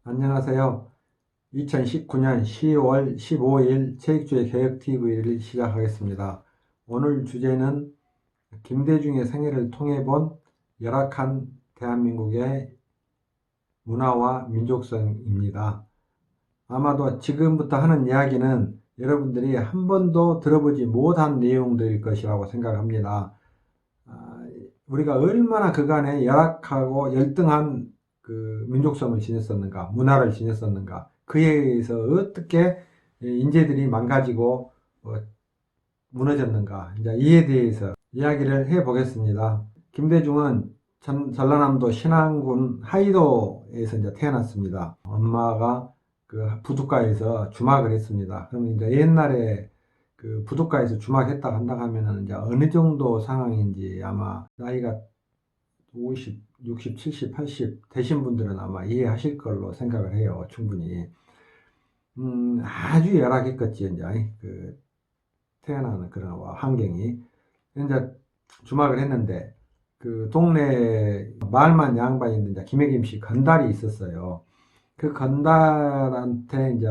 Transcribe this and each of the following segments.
안녕하세요. 2019년 10월 15일 체육주의 개혁TV를 시작하겠습니다. 오늘 주제는 김대중의 생애를 통해 본 열악한 대한민국의 문화와 민족성입니다. 아마도 지금부터 하는 이야기는 여러분들이 한 번도 들어보지 못한 내용들일 것이라고 생각합니다. 우리가 얼마나 그간에 열악하고 열등한 그 민족성을 지녔었는가, 문화를 지녔었는가, 그에 의해서 어떻게 인재들이 망가지고 무너졌는가, 이제 이에 대해서 이야기를 해 보겠습니다. 김대중은 전라남도 신안군 하이도에서 이제 태어났습니다. 엄마가 그 부둣가에서 주막을 했습니다. 그러면 이제 옛날에 그 부둣가에서 주막했다 한다 하면은 이제 어느 정도 상황인지 아마 나이가 50, 60, 70, 80 되신 분들은 아마 이해하실 걸로 생각을 해요. 충분히. 아주 열악했겠지, 이제. 그, 태어나는 그런 환경이. 이제 주막을 했는데, 그 동네 말만 양반인데, 이제 김혜김 씨 건달이 있었어요. 그 건달한테 이제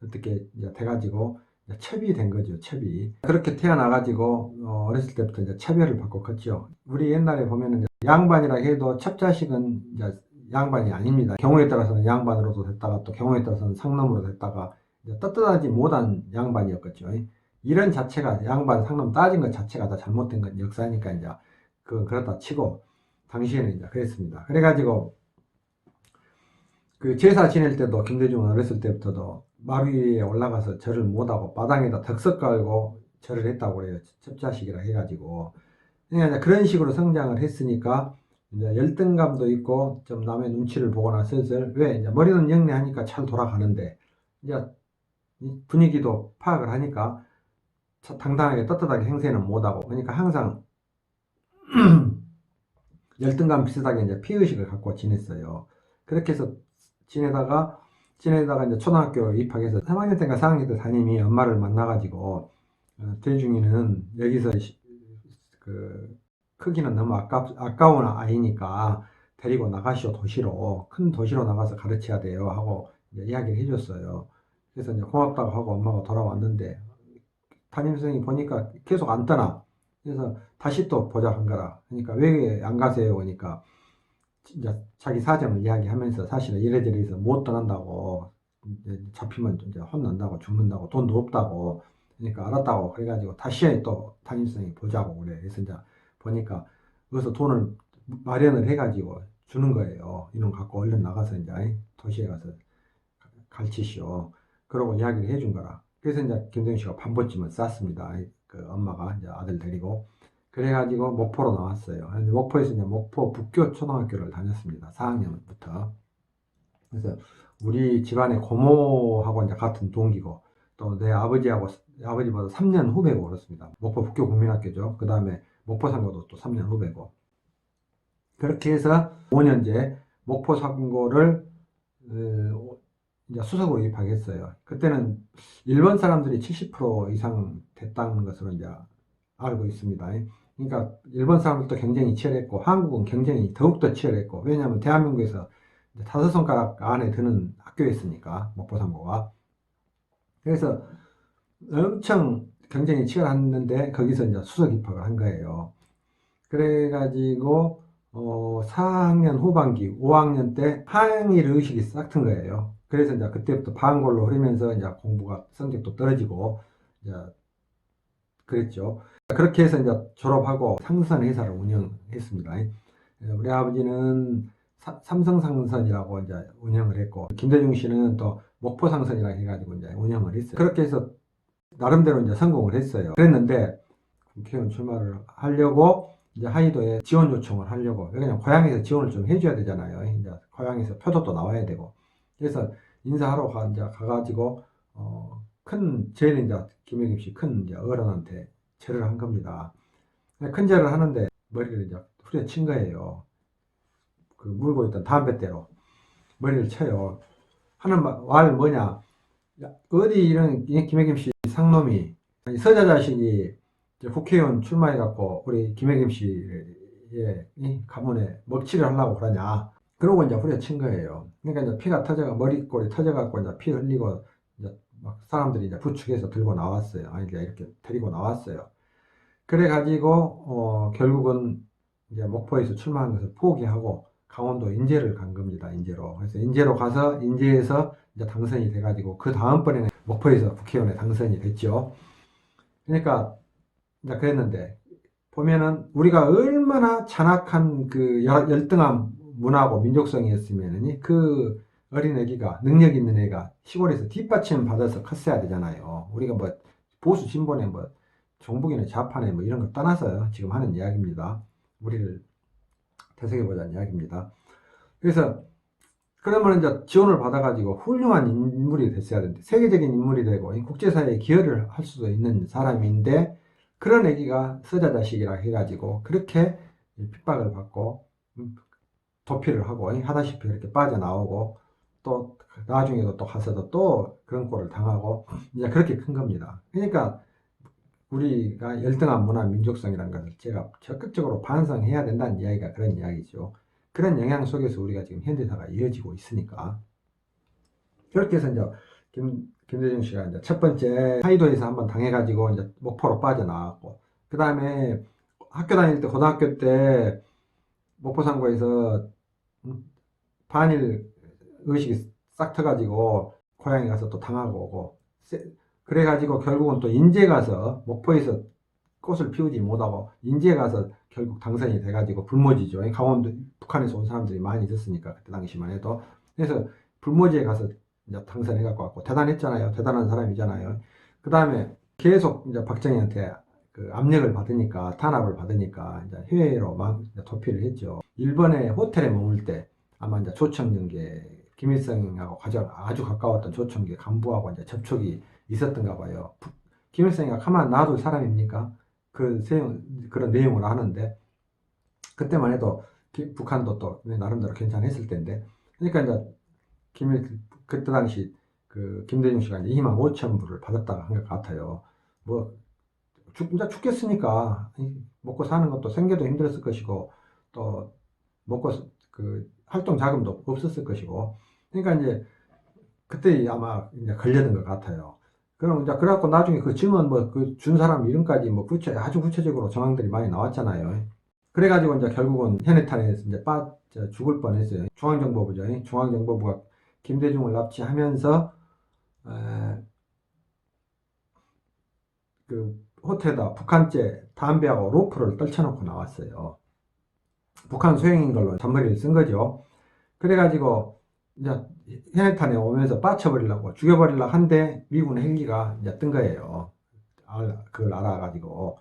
어떻게 이제 돼가지고, 첩이 된 거죠, 첩이. 그렇게 태어나가지고, 어렸을 때부터 이제 차별을 받고 컸죠. 우리 옛날에 보면은 양반이라 해도 첩자식은 이제 양반이 아닙니다. 경우에 따라서는 양반으로도 됐다가 또 경우에 따라서는 상놈으로 됐다가 이제 떳떳하지 못한 양반이었겠죠. 이런 자체가 양반 상놈 따진 것 자체가 다 잘못된 건 역사니까 이제 그건 그렇다 치고 당시에는 이제 그랬습니다. 그래가지고 그 제사 지낼 때도 김대중은 어렸을 때부터도 마루 위에 올라가서 절을 못하고 마당에다 덕석 깔고 절을 했다고 그래요. 첩자식이라 해가지고. 그러니까 그런 식으로 성장을 했으니까 이제 열등감도 있고 좀 남의 눈치를 보거나 슬슬 왜 이제 머리는 영리하니까 잘 돌아가는데 이제 분위기도 파악을 하니까 당당하게 떳떳하게 행세는 못하고 그러니까 항상 열등감 비슷하게 이제 피의식을 갖고 지냈어요. 그렇게 해서 지내다가 이제 초등학교 입학해서 3학년 때인가 4학년 때 담임이 엄마를 만나가지고 대중이는 여기서 그 크기는 너무 아까운 아이니까 데리고 나가시오 도시로 큰 도시로 나가서 가르쳐야 돼요 하고 이야기를 해줬어요. 그래서 이제 고맙다고 하고 엄마가 돌아왔는데 담임선생님이 보니까 계속 안 떠나. 그래서 다시 또 보자 한 거라. 그러니까 왜 안 가세요? 그러니까 이제 자기 사정을 이야기하면서 사실은 이래저래 해서 못 떠난다고 잡히면 이제 혼난다고 죽는다고 돈도 없다고 그러니까 알았다고 그래가지고 다시 또 담임선생님이 보자고 그래. 그래서 이제 보니까 여기서 돈을 마련을 해가지고 주는 거예요. 이놈 갖고 얼른 나가서 이제 도시에 가서 가르치시오. 그러고 이야기를 해준 거라. 그래서 이제 김대중 씨가 반보쯤을 쌌습니다. 그 엄마가 이제 아들 데리고. 그래가지고 목포로 나왔어요. 목포에서 이제 목포 북교 초등학교를 다녔습니다. 4학년부터. 그래서 우리 집안의 고모하고 이제 같은 동기고 또 내 아버지보다 3년 후배고 그렇습니다. 목포 북교 국민학교죠. 그 다음에 목포 상고도 또 3년 후배고. 그렇게 해서 5년제 목포 상고를 이제 수석으로 입학했어요. 그때는 일본 사람들이 70% 이상 됐다는 것으로 이제 알고 있습니다. 그러니까 일본 사람들도 경쟁이 치열했고 한국은 경쟁이 더욱더 치열했고 왜냐하면 대한민국에서 5손가락 안에 드는 학교였으니까 목포상고가. 그래서 엄청 경쟁이 치열했는데 거기서 이제 수석 입학을 한 거예요. 그래가지고 4학년 후반기 5학년 때 항일 의식이 싹 튼 거예요. 그래서 이제 그때부터 방골로 흐르면서 이제 공부가 성적도 떨어지고 이제 그랬죠. 그렇게 해서 이제 졸업하고 상선 회사를 운영했습니다. 우리 아버지는 삼성상선이라고 이제 운영을 했고 김대중 씨는 또 목포상선이라고 해가지고 이제 운영을 했어요. 그렇게 해서 나름대로 이제 성공을 했어요. 그랬는데 국회의원 출마를 하려고 이제 하이도에 지원 요청을 하려고 왜냐면 고향에서 지원을 좀 해줘야 되잖아요. 이제 고향에서 표도 나와야 되고 그래서 인사하러 이제 가가지고 제일 이제 김혜김 씨 큰 이제 어른한테 절을 한 겁니다. 큰 절을 하는데 머리를 이제 후려친 거예요. 그 물고 있던 담뱃대로 머리를 쳐요. 하는 말 뭐냐? 어디 이런 김혜김 씨 상놈이 서자 자식이 국회의원 출마해갖고 우리 김혜김 씨의 가문에 먹칠을 하려고 그러냐? 그러고 이제 후려친 거예요. 그러니까 이제 피가 터져가 머리꼬리 터져갖고 이제 피 흘리고 이제 막 사람들이 이제 부축해서 들고 나왔어요. 아니 이제 이렇게 데리고 나왔어요. 그래가지고 결국은 이제 목포에서 출마한 것을 포기하고 강원도 인제를 간 겁니다. 인제로. 그래서 인제로 가서 인제에서 이제 당선이 돼가지고 그 다음번에는 목포에서 국회의원에 당선이 됐죠. 그러니까 이제 그랬는데 보면은 우리가 얼마나 잔악한 그 열등한 문화고 민족성이었으면은 그 어린 애기가 능력 있는 애가 시골에서 뒷받침 받아서 컸어야 되잖아요. 우리가 뭐 보수 진보네 뭐 종북이네 좌파네 뭐 이런 거 떠나서 지금 하는 이야기입니다. 우리를 되새겨보자는 이야기입니다. 그래서 그러면 이제 지원을 받아가지고 훌륭한 인물이 됐어야 되는데 세계적인 인물이 되고 국제사회에 기여를 할 수도 있는 사람인데 그런 애기가 서자자식이라 해가지고 그렇게 핍박을 받고 도피를 하고 하다시피 이렇게 빠져나오고 또 나중에도 또 가서도 또 그런 꼴을 당하고 이제 그렇게 큰 겁니다. 그러니까 우리가 열등한 문화 민족성이라는 것을 제가 적극적으로 반성해야 된다는 이야기가 그런 이야기죠. 그런 영향 속에서 우리가 지금 현대사가 이어지고 있으니까 그렇게 해서 이제 김대중 씨가 이제 첫 번째 하이도에서 한번 당해가지고 이제 목포로 빠져나왔고 그 다음에 학교 다닐 때 고등학교 때 목포상고에서 반일 의식이 싹 터가지고 고향에 가서 또 당하고 오고 그래가지고 결국은 또 인제 가서 목포에서 꽃을 피우지 못하고 인제 가서 결국 당선이 돼가지고 불모지죠. 강원도 북한에서 온 사람들이 많이 있었으니까 그때 당시만 해도 그래서 불모지에 가서 이제 당선해갖고 왔고 대단했잖아요. 대단한 사람이잖아요. 그 다음에 계속 이제 박정희한테 그 압력을 받으니까 탄압을 받으니까 이제 해외로 막 도피를 했죠. 일본의 호텔에 머물 때 아마 이제 조청연계 김일성하고 아주 가까웠던 조청계 간부하고 이제 접촉이 있었던가 봐요. 김일성이가 가만 놔둘 사람입니까? 그런 내용을 하는데 그때만 해도 북한도 또 나름대로 괜찮았을 텐데 그러니까 이제 그때 당시 그 김대중 씨가 이제 2만 5천 불을 받았다고 한 것 같아요. 뭐 이제 죽겠으니까 먹고 사는 것도 생계도 힘들었을 것이고 또 먹고 그 활동 자금도 없었을 것이고 그러니까 이제 그때 아마 이제 걸려든 것 같아요. 그럼 이제 그래갖고 나중에 그 증언 뭐 그 준 사람 이름까지 뭐 아주 구체적으로 정황들이 많이 나왔잖아요. 그래가지고 이제 결국은 현해탄에서 이제 죽을 뻔했어요. 중앙정보부죠. 중앙정보부가 김대중을 납치하면서 그 호텔에다 북한제 담배하고 로프를 떨쳐놓고 나왔어요. 북한 소행인 걸로 잔머리를 쓴 거죠. 그래가지고 이제 현해탄에 오면서 빠쳐버리려고 죽여버리려고 한데 미군 헬기가 이제 뜬 거예요. 그걸 알아가지고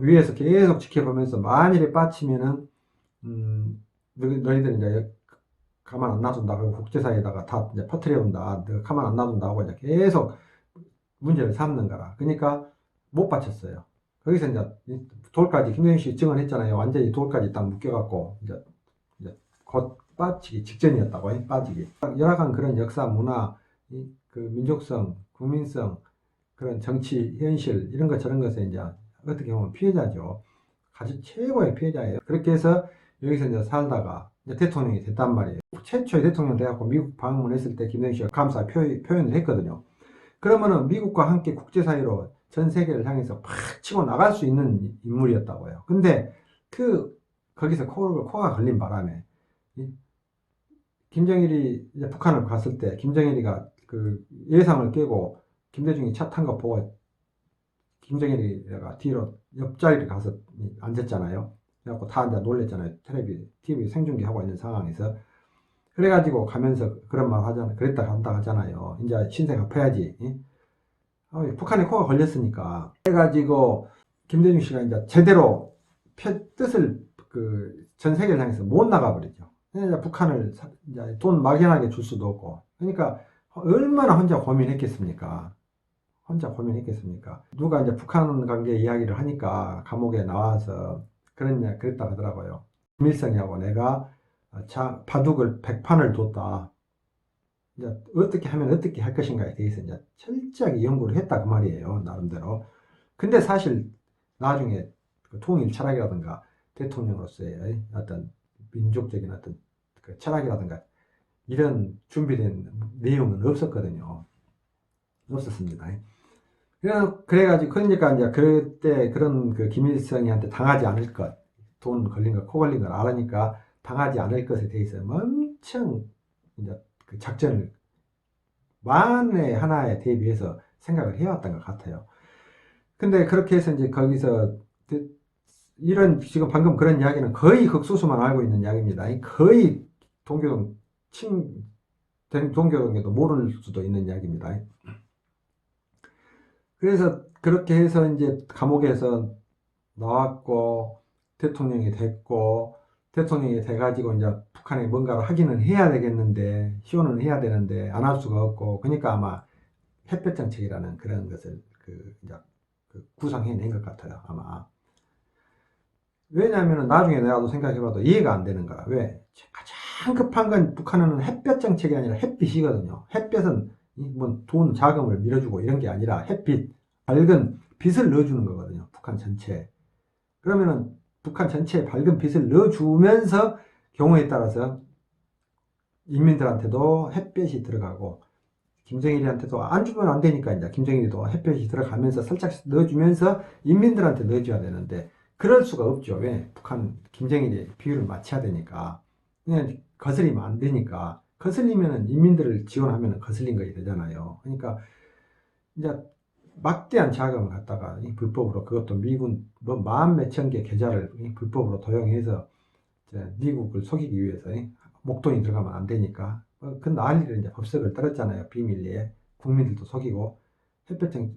위에서 계속 지켜보면서 만일에 빠치면은 너희들 이제 가만 안 놔둔다. 그리고 국제사회에다가 다 이제 퍼뜨려온다. 너가 가만 안 놔둔다고 이제 계속 문제를 삼는 거라. 그러니까 못 바쳤어요. 거기서 이제 돌까지 김대중 씨 증언했잖아요. 완전히 돌까지 딱 묶여갖고 이제 곧 빠지기 직전이었다고 빠지기. 열악한 그런 역사, 문화, 그 민족성, 국민성, 그런 정치 현실 이런 것 저런 것에 이제 어떻게 보면 피해자죠. 아주 최고의 피해자예요. 그렇게 해서 여기서 이제 살다가 이제 대통령이 됐단 말이에요. 최초의 대통령 돼갖고 미국 방문했을 때 김대중 씨가 감사 표현을 했거든요. 그러면은 미국과 함께 국제사회로 전 세계를 향해서 팍 치고 나갈 수 있는 인물이었다고요. 근데 거기서 코가 걸린 바람에 김정일이 이제 북한을 갔을 때 김정일이가 그 예상을 깨고 김대중이 차 탄 거 보고 김정일이가 뒤로 옆자리를 가서 앉았잖아요. 그래갖고 다 이제 놀랬잖아요. TV 생중계하고 있는 상황에서. 그래가지고 가면서 그런 말 하잖아요. 그랬다 간다 하잖아요. 이제 신세 갚아야지. 북한에 코가 걸렸으니까. 그래가지고 김대중 씨가 이제 제대로 뜻을 전 세계를 향해서 못 나가버리죠. 이제 북한을 이제 돈 막연하게 줄 수도 없고. 그러니까 얼마나 혼자 고민했겠습니까? 누가 이제 북한 관계 이야기를 하니까 감옥에 나와서 그랬다 하더라고요. 김일성이하고 내가 바둑을 100판을 뒀다. 이제 어떻게 하면 어떻게 할 것인가에 대해서 이제 철저하게 연구를 했다 그 말이에요. 나름대로. 근데 사실 나중에 그 통일 철학이라든가 대통령으로서의 어떤 민족적인 어떤 그 철학이라든가 이런 준비된 내용은 없었거든요. 없었습니다. 그래가지고, 그러니까 이제 그때 그런 그 김일성이한테 당하지 않을 것, 돈 걸린 거, 코 걸린 걸 알으니까 당하지 않을 것에 대해서 엄청 이제 그 작전을 만에 하나에 대비해서 생각을 해왔던 것 같아요. 근데 그렇게 해서 이제 거기서 이런 지금 방금 그런 이야기는 거의 극소수만 알고 있는 이야기입니다. 거의 동교동 동교동에도 모를 수도 있는 이야기입니다. 그래서 그렇게 해서 이제 감옥에서 나왔고 대통령이 됐고 대통령이 돼가지고 이제 북한에 뭔가를 하기는 해야 되겠는데 시원은 해야 되는데 안 할 수가 없고 그러니까 아마 햇볕 정책이라는 그런 것을 이제 구상해낸 것 같아요 아마. 왜냐하면 나중에 내가도 생각해봐도 이해가 안 되는 거야. 왜? 가장 급한 건 북한은 햇볕 정책이 아니라 햇빛이거든요. 햇볕은 뭐 돈 자금을 밀어주고 이런 게 아니라 햇빛, 밝은 빛을 넣어주는 거거든요. 북한 전체에. 그러면은 북한 전체에 밝은 빛을 넣어주면서 경우에 따라서 인민들한테도 햇볕이 들어가고 김정일한테도 안 주면 안 되니까 이제 김정일도 햇볕이 들어가면서 살짝 넣어주면서 인민들한테 넣어줘야 되는데 그럴 수가 없죠. 왜? 북한 김정일이 비율을 맞춰야 되니까 그냥 거슬리면 안 되니까 거슬리면은 인민들을 지원하면 거슬린 거게 되잖아요. 그러니까 이제 막대한 자금을 갖다가 불법으로 그것도 미군 뭐 만 몇천 개 계좌를 불법으로 도용해서 미국을 속이기 위해서 목돈이 들어가면 안 되니까 그 난리를 이제 법석을 떨었잖아요. 비밀리에 국민들도 속이고 햇볕정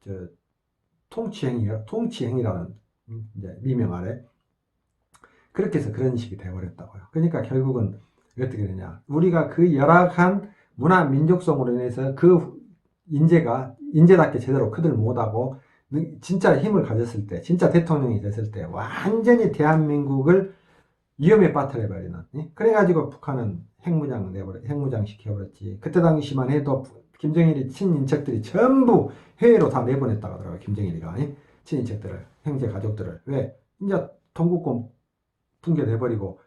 저 통치행위라는 이제 미명 아래 그렇게 해서 그런 식이 되어버렸다고요. 그러니까 결국은 어떻게 되냐? 우리가 그 열악한 문화 민족성으로 인해서 그 인재답게 제대로 크들 못하고 진짜 힘을 가졌을 때, 진짜 대통령이 됐을 때 완전히 대한민국을 위험에 빠뜨려버리는. 그래가지고 북한은 핵무장 시켜버렸지. 그때 당시만 해도 김정일이 친인척들이 전부 해외로 다 내보냈다고 하더라고요. 김정일이가. 친인척들을, 형제 가족들을. 왜? 이제 동국권 붕괴돼버리고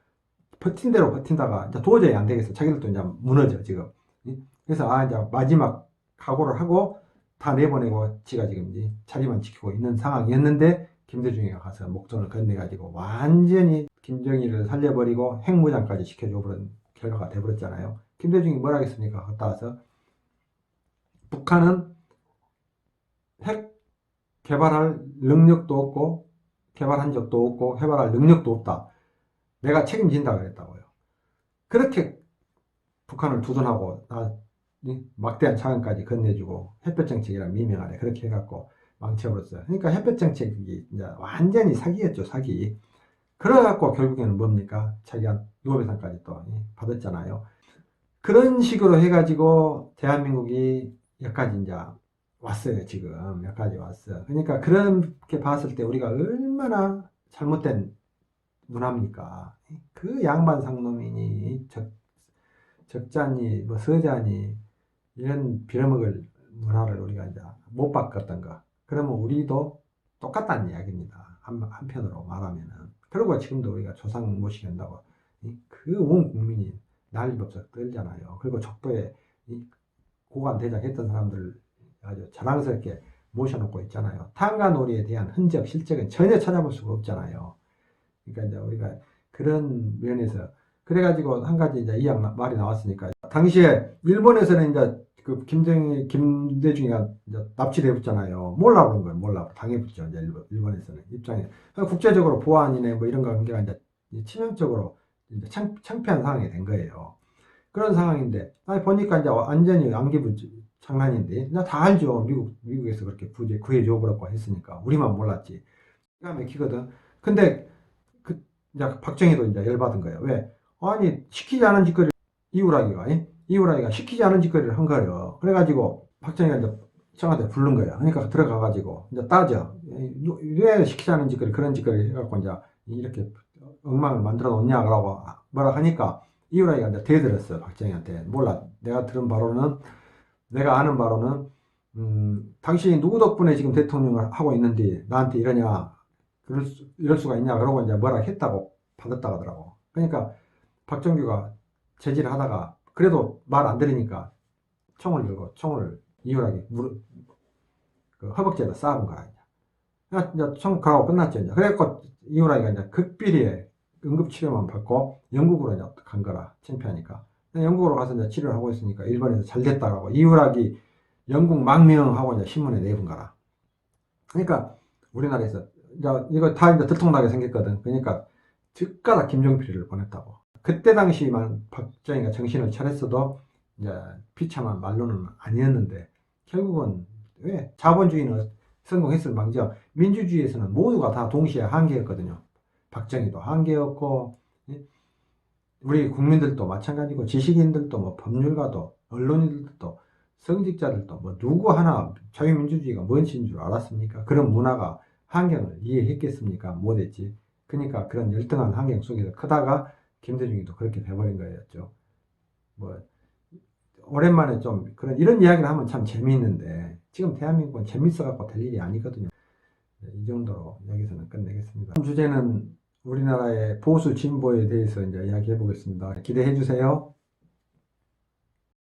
버틴 대로 버틴다가 이제 도저히 안 되겠어. 자기들도 이제 무너져, 지금. 그래서 이제 마지막 각오를 하고 다 내보내고 지가 지금 이제 자리만 지키고 있는 상황이었는데 김대중이가 가서 목전을 건네가지고 완전히 김정일을 살려버리고 핵무장까지 시켜줘 버린 결과가 돼버렸잖아요. 김대중이 뭘 하겠습니까? 갔다 와서 북한은 핵 개발할 능력도 없고 개발한 적도 없고 개발할 능력도 없다. 내가 책임진다 그랬다고요. 그렇게 북한을 두둔하고 막대한 자금까지 건네주고 햇볕 정책이라는 미명 아래 그렇게 해갖고 망쳐버렸어요. 그러니까 햇볕 정책이 이제 완전히 사기였죠, 사기. 그래갖고 결국에는 뭡니까? 자기가 노벨상까지 또 받았잖아요. 그런 식으로 해가지고 대한민국이 여기까지 이제 왔어요, 지금. 여기까지 왔어. 그러니까 그렇게 봤을 때 우리가 얼마나 잘못된 문화입니까? 그 양반 상놈이니, 적자니, 뭐 서자니, 이런 빌어먹을 문화를 우리가 이제 못 바꿨던가. 그러면 우리도 똑같다는 이야기입니다. 한편으로 말하면은. 그리고 지금도 우리가 조상 모시겠다고 그 온 국민이 난리법석 떨잖아요. 그리고 족보에 고관대장 했던 사람들 아주 자랑스럽게 모셔놓고 있잖아요. 탄가놀이에 대한 흔적, 실적은 전혀 찾아볼 수가 없잖아요. 그러니까 이제 우리가 그런 면에서 그래가지고 한 가지 이제 말이 나왔으니까 당시에 일본에서는 이제 그 김대중이가 이제 납치돼붙잖아요. 몰라 그런 거예요. 몰라 당해붙죠. 이제 일본에서는 입장에 국제적으로 보안이네 뭐 이런 관계가 이제 치명적으로 이제 창피한 상황이 된 거예요. 그런 상황인데 보니까 이제 완전히 안기부 장난인데 나 다 알죠. 미국에서 그렇게 구해줘 버렸고 했으니까 우리만 몰랐지. 기가 막히거든. 근데 이제 박정희도 이제 열받은 거예요. 왜? 아니 시키지 않은 짓거리를 이우라기가 시키지 않은 짓거리를 한 거예요. 그래가지고 박정희가 이제 청와대 부른 거예요. 그러니까 들어가가지고 이제 따져. 왜 시키지 않은 짓거리 그런 짓거리 해갖고 이제 이렇게 엉망을 만들어 놓냐라고 뭐라 하니까 이우라기가 이제 대들었어요. 박정희한테. 몰라. 내가 아는 바로는 당신이 누구 덕분에 지금 대통령을 하고 있는데 나한테 이러냐 이럴 수가 있냐 그러고 이제 뭐라 했다고 받았다 하더라고. 그러니까 박정규가 제지를 하다가 그래도 말 안 들으니까 총을 들고 총을 이유라기 그 허벅지에다 쏴본 거야. 이제 총 가고 끝났죠. 이제. 그래갖고 이유라기가 이제 극비리에 응급치료만 받고 영국으로 이제 간 거라. 창피하니까. 영국으로 가서 이제 치료를 하고 있으니까 일본에서 잘 됐다고 이유라기 영국 망명하고 이제 신문에 내본 거라. 그러니까 우리나라에서 이제 이거 다 이제 들통나게 생겼거든. 그러니까 즉가닥 김종필을 보냈다고. 그때 당시만 박정희가 정신을 차렸어도 이제 비참한 말로는 아니었는데 결국은 왜 자본주의는 성공했을 망정 민주주의에서는 모두가 다 동시에 한계였거든요. 박정희도 한계였고 우리 국민들도 마찬가지고 지식인들도 뭐 법률가도 언론인들도 성직자들도 뭐 누구 하나 자유민주주의가 뭔지인 줄 알았습니까? 그런 문화가 환경을 이해했겠습니까? 못했지. 그러니까 그런 열등한 환경 속에서 크다가 김대중이도 그렇게 돼버린 거였죠. 뭐 오랜만에 좀 그런 이런 이야기를 하면 참 재미있는데 지금 대한민국은 재밌어갖고 될 일이 아니거든요. 이 정도로 여기서는 끝내겠습니다. 다음 주제는 우리나라의 보수 진보에 대해서 이제 이야기해 보겠습니다. 기대해 주세요.